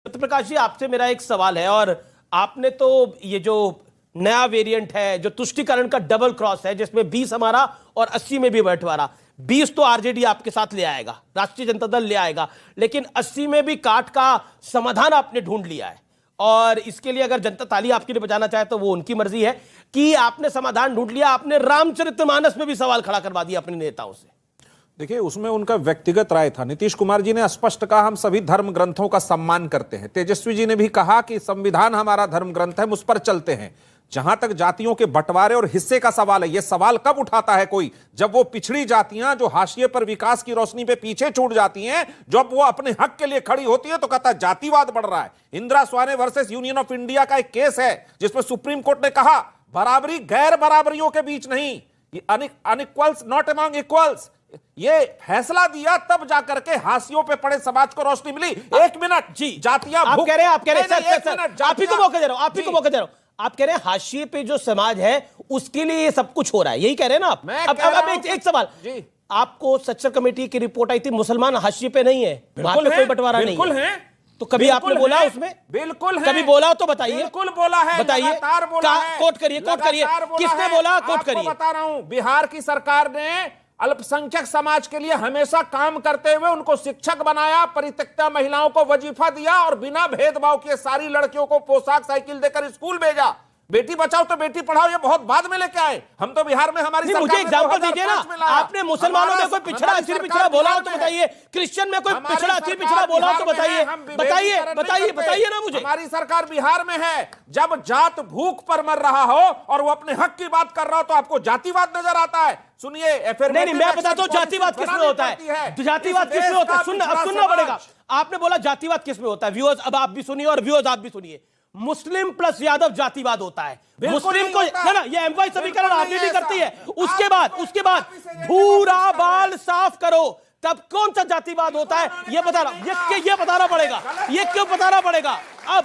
सत्यप्रकाश जी, आपसे मेरा एक सवाल है। और आपने तो ये जो नया वेरिएंट है, जो तुष्टीकरण का डबल क्रॉस है, जिसमें 20 हमारा और 80 में भी बंटवारा, 20 तो आरजेडी आपके साथ ले आएगा, राष्ट्रीय जनता दल ले आएगा, लेकिन 80 में भी काट का समाधान आपने ढूंढ लिया है। और इसके लिए अगर जनता ताली आपके लिए बजाना चाहे तो वो उनकी मर्जी है कि आपने समाधान ढूंढ लिया। आपने रामचरितमानस में भी सवाल खड़ा करवा दिया अपने नेताओं से। देखिए, उसमें उनका व्यक्तिगत राय था। नीतीश कुमार जी ने स्पष्ट कहा हम सभी धर्म ग्रंथों का सम्मान करते हैं। तेजस्वी जी ने भी कहा कि संविधान हमारा धर्म ग्रंथ है, हम उस पर चलते हैं। जहां तक जातियों के बंटवारे और हिस्से का सवाल है, यह सवाल कब उठाता है कोई? जब वो पिछड़ी जातियां जो हाशिए पर विकास की रोशनी पे पीछे छूट जाती हैं, जब वो अपने हक के लिए खड़ी होती है तो कहता है जातिवाद बढ़ रहा है। Indira Svane versus union of India का एक केस है जिसमें सुप्रीम कोर्ट ने कहा बराबरी गैर बराबरियों के बीच नहीं, अनइक्वल्स नॉट अमंग इक्वल्स। ये फैसला दिया तब जाकर के हाशियों पे पड़े समाज को रोशनी मिली। एक मिनट जी, जातियां आप कह रहे हैं, आप कह रहे हैं, आप ही को मौका दे रहा हूं, आप ही को मौका दे रहा हूं। आप कह रहे हैं हाशिए पे जो समाज है उसके लिए ये सब कुछ हो रहा है, यही कह रहे हैं ना आप? अब एक सवाल जी, आपको सच्चर कमेटी की रिपोर्ट आई थी, मुसलमान हाशिए पे नहीं है, वहां पे कोई बंटवारा नहीं है, तो कभी आपने बोला उसमें? बिल्कुल है। कभी बोला तो बताइए। बिल्कुल बोला है, बताइए, कोट करिए, कोट करिए, किसने बोला? कोट करिए। बता रहा हूं, बिहार की सरकार ने अल्पसंख्यक समाज के लिए हमेशा काम करते हुए उनको शिक्षक बनाया, परित्यक्ता महिलाओं को वजीफा दिया और बिना भेदभाव किए सारी लड़कियों को पोशाक साइकिल देकर स्कूल भेजा। बेटी बचाओ तो बेटी पढ़ाओ ये बहुत बाद में लेके आए। हम तो बिहार में हमारी सरकार, मुझे एग्जांपल दीजिए ना। आपने मुसलमानों में कोई पिछड़ा अछिर पिछड़ा बोला हो तो बताइए, क्रिश्चियन में कोई पिछड़ा अछिर पिछड़ा बोला हो तो बताइए, बताइए बताइए बताइए ना मुझे। हमारी सरकार बिहार में है, जब जात भूख पर मर रहा हो और वो अपने हक की बात कर रहा हो तो आपको जातिवाद नजर आता है। सुनिए, नहीं, मैं बताता हूं जातिवाद किसमें होता है, जातिवाद किसमें होता है, सुनना पड़ेगा। आपने बोला जातिवाद किसमें होता है, व्यूअर्स अब आप भी सुनिए और व्यूअर्स आप भी सुनिए। मुस्लिम प्लस यादव जातिवाद होता है। मुस्लिम को ना ये एमवाई समीकरण आरजेडी करती है। उसके बाद भूरा बाल साफ करो, तब कौन सा जातिवाद होता है ये बताना, ये बताना पड़ेगा। ये क्यों बताना पड़ेगा? अब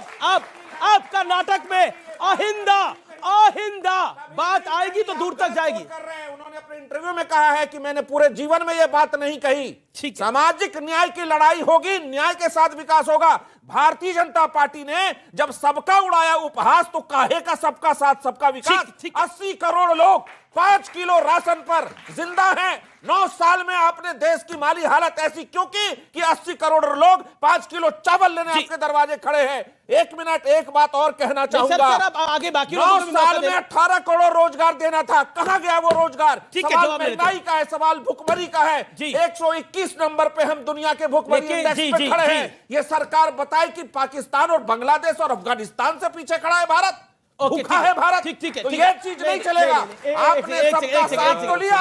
आपका नाटक में आहिंदा बात आएगी तो दूर तक जाएगी। उन्होंने अपने इंटरव्यू में कहा है कि मैंने पूरे जीवन में यह बात नहीं कही। सामाजिक न्याय की लड़ाई होगी, न्याय के साथ विकास होगा। भारतीय जनता पार्टी ने जब सबका उड़ाया उपहास तो काहे का सबका साथ सबका विकास। 80 करोड़ लोग 5 किलो राशन पर जिंदा हैं। 9 साल में आपने देश की माली हालत ऐसी क्यों की कि 80 करोड़ लोग 5 किलो चावल लेने आपके दरवाजे खड़े हैं। एक मिनट, एक बात और कहना चाहूंगा। आगे बाकी 9 साल में 18 करोड़ रोजगार देना था, कहां गया वो रोजगार? सवाल महंगाई का है, सवाल भुखमरी का है। 121 नंबर पे हम दुनिया के भुखमरी इंडेक्स पे खड़े हैं। ये सरकार बताए कि पाकिस्तान और बांग्लादेश और अफगानिस्तान से पीछे खड़ा है भारत, भूखा है भारत। ठीक है, तो ये चीज नहीं चलेगा। आपने सबका साथ तो लिया,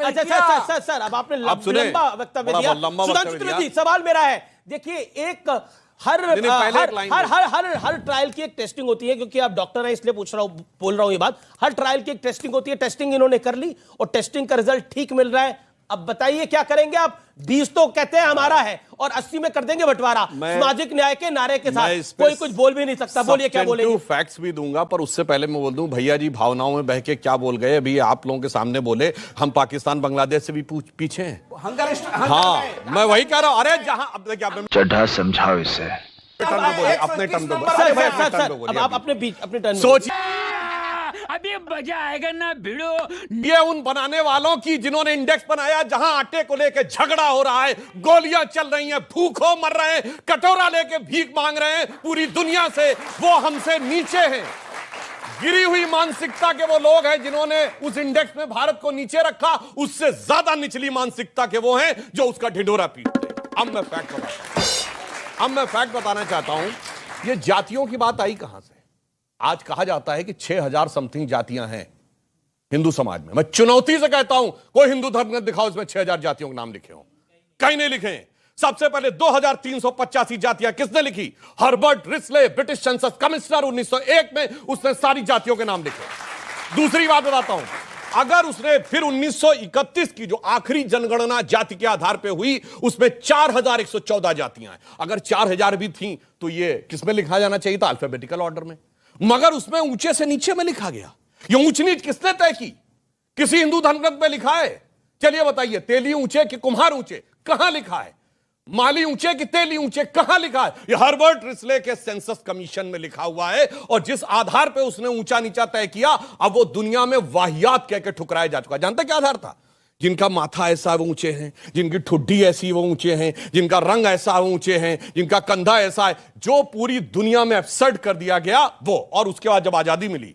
अच्छा सर, अब आपने लंबा वक्तव्य दिया। सुधांशु जी, सवाल मेरा है, देखिए, एक हर ट्रायल की एक टेस्टिंग होती है, क्योंकि आप डॉक्टर हैं इसलिए बोल रहा हूं ये बात। हर ट्रायल की एक टेस्टिंग होती है, टेस्टिंग इन्होंने कर ली और टेस्टिंग का रिजल्ट ठीक मिल रहा है। अब बताइए क्या करेंगे आप? 20 तो कहते हैं हमारा है और 80 में कर देंगे बंटवारा, सामाजिक न्याय के नारे के साथ। कोई कुछ बोल भी नहीं सकता। बोलिए, क्या बोलेंगे? फैक्ट्स भी दूंगा, पर उससे पहले मैं बोल दूं, भैया जी भावनाओं में बह के क्या बोल गए अभी आप लोगों के सामने बोले हम पाकिस्तान बांग्लादेश से भी पीछे हैं। हाँ, मैं वही कह रहा हूं। अरे जहां अब देखिए, आपने चढ़ा समझाओ इसे अपने टर्म पे बोलिए, आप अपने टर्म सोचिए। अभी मजा आएगा ना भिड़ो। ये उन बनाने वालों की जिन्होंने इंडेक्स बनाया, जहां आटे को लेके झगड़ा हो रहा है, गोलियां चल रही हैं, भूखों मर रहे हैं, कटोरा लेके भीख मांग रहे हैं पूरी दुनिया से, वो हमसे नीचे हैं। गिरी हुई मानसिकता के वो लोग हैं जिन्होंने उस इंडेक्स में भारत को नीचे रखा, उससे ज्यादा निचली मानसिकता के वो हैं जो उसका ढिंढोरा पीटते हैं। अब मैं फैक्ट बताना चाहता हूं, ये जातियों की बात आई कहां से? आज कहा जाता है कि 6000 समथिंग जातियां हैं हिंदू समाज में। मैं चुनौती से कहता हूं, कोई हिंदू धर्म ग्रंथ दिखाओ इसमें 6000 जातियों के नाम लिखे हो। कहीं नहीं लिखे हैं। सबसे पहले 2385 जातियां किसने लिखी? Herbert Risley, British census commissioner, 1901 में उसने सारी जातियों के नाम लिखे। दूसरी बात बताता हूं, अगर उसने फिर 1931 की जो आखिरी जनगणना जाति के आधार पर हुई, उसमें 4114 जातियां हैं। अगर 4000 भी थी तो ये किसमें लिखा जाना चाहिए था? अल्फाबेटिकल ऑर्डर में, मगर उसमें ऊंचे से नीचे में लिखा गया। ये ऊंच नीच किसने तय की? किसी हिंदू धर्म ग्रंथ में लिखा है? चलिए बताइए, तेली ऊंचे कि कुम्हार ऊंचे, कहां लिखा है? माली ऊंचे कि तेली ऊंचे, कहां लिखा है? ये हर्बर्ट रिस्ले के सेंसस कमीशन में लिखा हुआ है, और जिस आधार पे उसने ऊंचा नीचा तय किया, अब वो दुनिया में वाहियात कह के ठुकराया जा चुका है। जानते क्या आधार था? जिनका माथा ऐसा वो ऊंचे हैं, जिनकी ठुड्डी ऐसी वो ऊंचे हैं, जिनका रंग ऐसा वो ऊंचे हैं, जिनका कंधा ऐसा है, जो पूरी दुनिया में एब्सर्ड कर दिया गया वो। और उसके बाद जब आजादी मिली,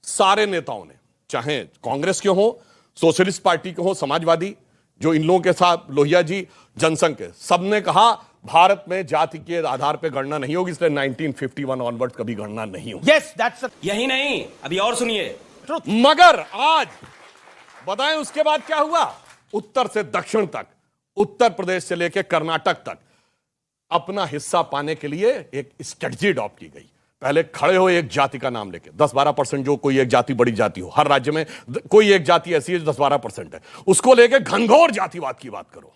सारे नेताओं ने, चाहे कांग्रेस के हो, सोशलिस्ट पार्टी के हो, समाजवादी, जो इन लोगों के साथ लोहिया जी, जनसंघ के, सबने कहा भारत में जाति के आधार पर गणना नहीं होगी, इसलिए 1951 ऑनवर्ड कभी गणना नहीं होगी। यस, दैट्स यही नहीं, अभी और सुनिए। मगर आज बताएं उसके बाद क्या हुआ? उत्तर से दक्षिण तक, उत्तर प्रदेश से लेकर कर्नाटक तक अपना हिस्सा पाने के लिए एक स्ट्रेटजी अडॉप्ट की गई। पहले खड़े हो एक जाति का नाम लेके, 10-12% जो कोई एक जाति बड़ी जाति हो, हर राज्य में कोई एक जाति ऐसी है जो 10-12% है, उसको लेके घनघोर जातिवाद की बात करो।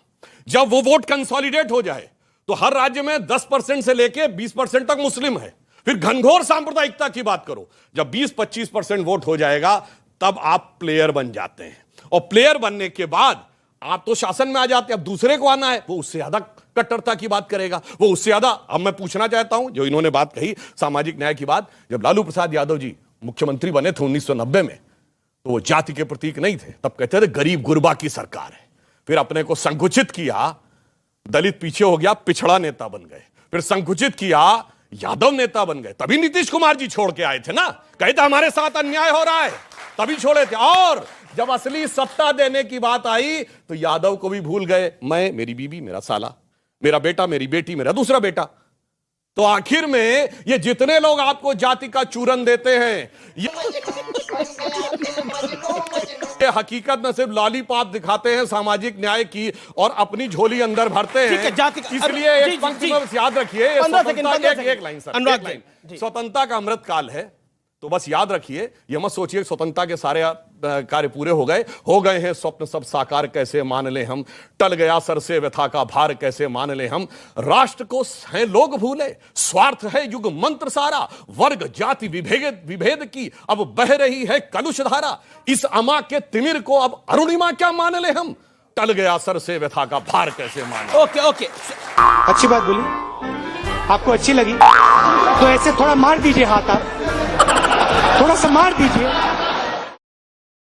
जब वो वोट कंसोलिडेट हो जाए तो हर राज्य में 10% से लेके 20% तक मुस्लिम है, फिर घनघोर सांप्रदायिकता की बात करो। जब 20-25% वोट हो जाएगा तब आप प्लेयर बन जाते हैं, और प्लेयर बनने के बाद आप तो शासन में आ जाते हैं। अब दूसरे को आना है, वो उससे ज्यादा कट्टरता की बात करेगा, वो उससे ज्यादा। अब मैं पूछना चाहता हूं, जो इन्होंने बात कही सामाजिक न्याय की बात, जब लालू प्रसाद यादव जी मुख्यमंत्री बने थे 1990 में, तो वो जाति के प्रतीक नहीं थे, तब कहते थे गरीब गुरबा की सरकार है। फिर अपने को संकुचित किया, दलित पीछे हो गया, पिछड़ा नेता बन गए, फिर संकुचित किया, यादव नेता बन गए। तभी नीतीश कुमार जी छोड़ के आए थे ना, कहते हमारे साथ अन्याय हो रहा है, तभी छोड़े थे। और जब असली सत्ता देने की बात आई तो यादव को भी भूल गए। मैं, मेरी बीबी, मेरा साला, मेरा बेटा, मेरी बेटी, मेरा दूसरा बेटा। तो आखिर में ये जितने लोग आपको जाति का चूरन देते हैं, ये हकीकत में सिर्फ लॉलीपॉप दिखाते हैं सामाजिक न्याय की, और अपनी झोली अंदर भरते हैं। जाति का, इसलिए एक पंक्ति में याद रखिए, एक लाइन सर, अनुराग एक लाइन, स्वतंत्रता का अमृत काल है, तो बस याद रखिए, ये मत सोचिए स्वतंत्रता के सारे कार्य पूरे हो गए हैं स्वप्न सब साकार कैसे मान ले हम, टल गया सर से व्यथा का भार कैसे मान ले हम, राष्ट्र को हैं लोग भूले, स्वार्थ है युग मंत्र सारा, वर्ग जाति विभेद की अब बह रही है कलुष धारा, इस अमा के तिमिर को अब अरुणिमा क्या मान ले हम, टल गया सर से व्यथा का भार कैसे मान ले। ओके। अच्छी बात बोली, आपको अच्छी लगी तो ऐसे थोड़ा मार दीजिए हाथ, आप थोड़ा सा मार दीजिए।